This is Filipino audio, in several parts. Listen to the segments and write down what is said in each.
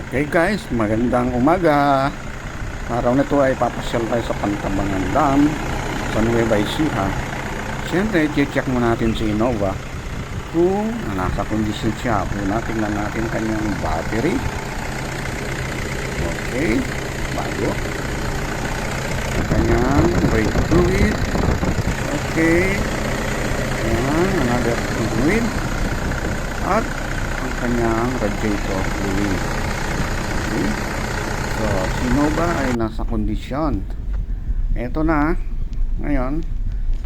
Okay guys, magandang umaga. Araw na ito ay papasyal tayo sa Pantabangan Dam sa Nueva Ecija. Siyempre, check mo natin si Innova kung nasa kondisyon siya. Tingnan natin kanyang battery. Okay, bago. Ang kanyang brake fluid. Okay. Ayan, another fluid. At ang kanyang radiator fluid. Okay. So, si Innova ay nasa kondisyon. Eto na. Ngayon,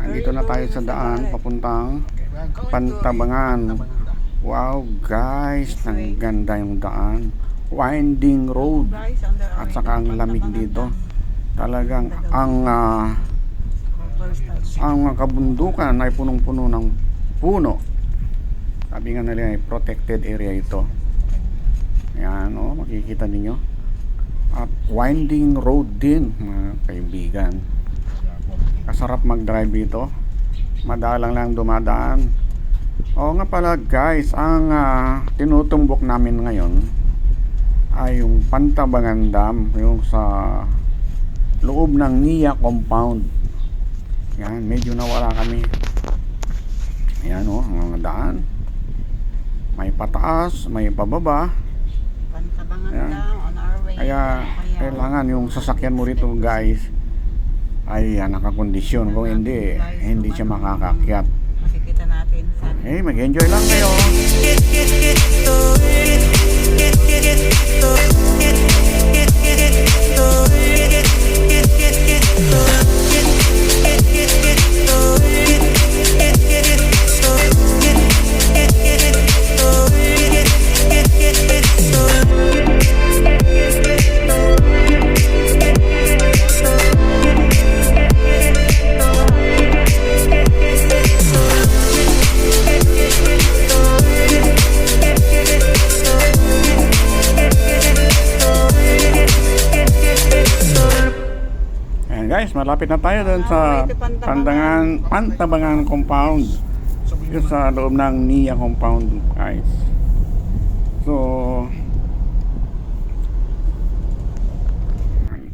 andito na tayo sa daan papuntang Pantabangan. Wow guys, ang ganda yung daan. Winding road. At saka ang lamig dito. Talagang ang kabundukan ay punong-puno ng puno. Sabi nga nila ay protected area ito. Ayan o, makikita ninyo. At winding road din, mga kaibigan. Kasarap mag-drive dito. Madalang lang dumadaan. Oo nga pala guys, ang tinutumbok namin ngayon ay yung Pantabangan Dam, yung sa loob ng NIA compound. Yan, medyo nawala kami. Ayan o, ang mga daan. May pataas, may pababa. Pantabangan Ayan. Dam on our way. Kaya kailangan yung sasakyan mo rito guys ay nakakondisyon. Kung hindi siya makakakyat. Makikita natin sa Okay, mag-enjoy lang kayo. Guys, malapit na tayo doon sa Pantabangan compound. Yung sa loob ng NIA compound guys. So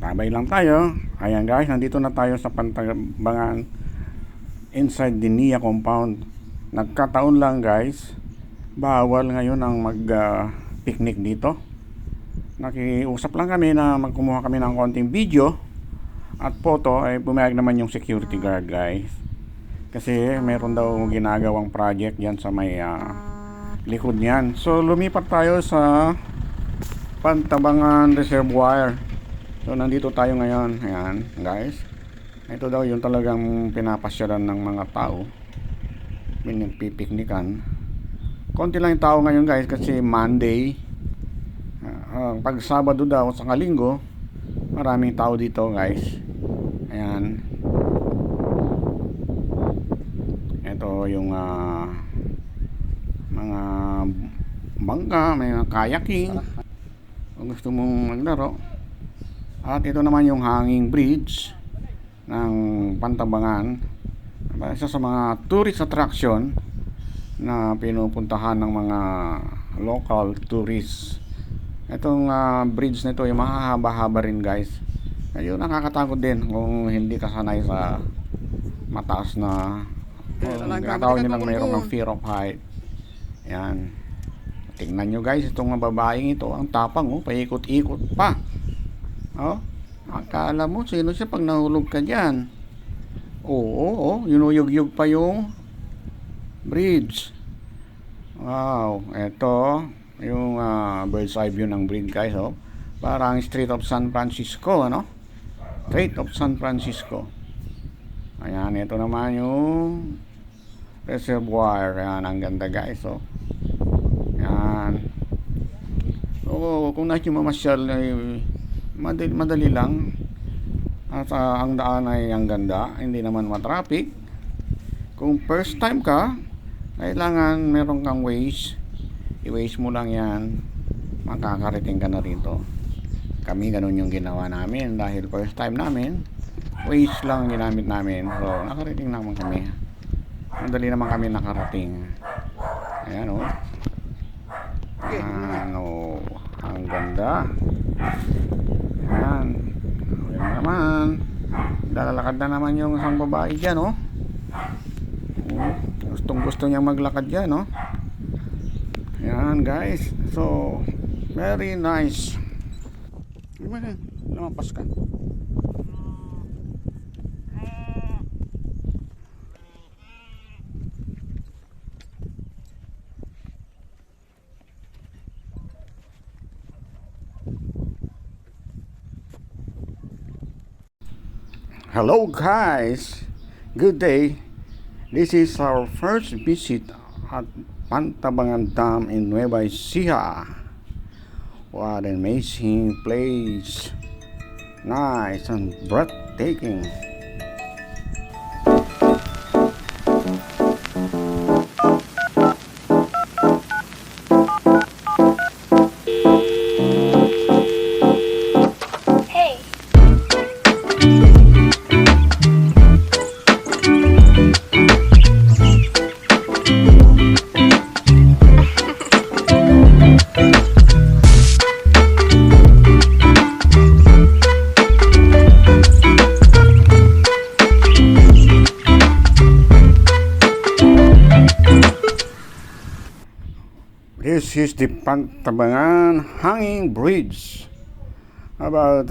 tabay lang tayo. Ayan guys, nandito na tayo sa Pantabangan inside the NIA compound. Nagkataon lang guys, bawal ngayon ang mag-picnic dito. Nakiusap lang kami na magkumuha kami ng konting video at photo, ay pumayag naman yung security guard guys, kasi meron daw ginagawang project yan sa may likod niyan. So lumipat tayo sa Pantabangan Reservoir. So nandito tayo ngayon. Ayan guys, ito daw yung talagang pinapasyalan ng mga tao, pinagpipiknikan. Konti lang yung tao ngayon guys, kasi Monday. Pag Sabado daw sa Linggo, maraming tao dito guys. Ayan. Ito yung mga bangka, may kayaking kung gusto mong maglaro. At ito naman yung hanging bridge ng Pantabangan, isa sa mga tourist attraction na pinupuntahan ng mga local tourists. Itong bridge na ito ay mahahaba-haba rin guys. Ayun, nakakatakot din kung hindi ka sanay sa mataas na tawag nilang mayroon ng fear of height. Yan. Tingnan nyo guys, itong babaeng ito, ang tapang paikot-ikot pa. Akala mo sino siya pag nahulog ka dyan. Oo, yunuyug-yug pa yung bridge. Wow, ito yung bird's eye view ng bridge guys. Parang Street of San Francisco, Street of San Francisco. Ayan, ito naman yung reservoir. Ayan, ang ganda guys. Ayan. So kung nais yung mamasyal, madali lang. At ang daan ay ang ganda, hindi naman matraffic. Kung first time ka, kailangan meron kang Waze. I-Waze mo lang yan, makakarating ka na rito. Kami ganun yung ginawa namin dahil first time namin, Waze lang ginamit namin. So nakarating naman kami. Madali naman kami nakarating. Ayan ang ganda. Yan. Yan naman. Lalakad na naman yung isang babae dyan, oh. Gustong gusto niya maglakad dyan, oh. Yan, guys. So, very nice. Gimana? Lumampas ka. Hello guys, good day. This is our first visit at Pantabangan Dam in Nueva Ecija. What an amazing place. Nice and breathtaking. This is the Pantabangan Hanging Bridge, about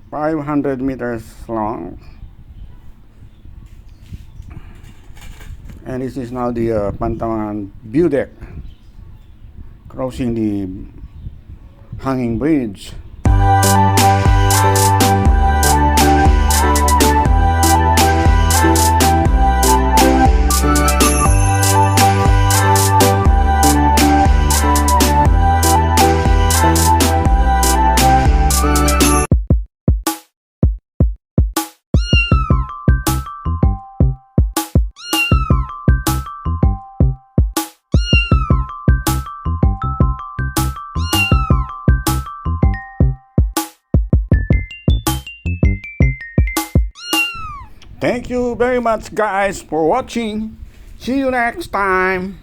500 meters long, and this is now the Pantabangan view deck crossing the hanging bridge. Thank you very much guys for watching. See you next time.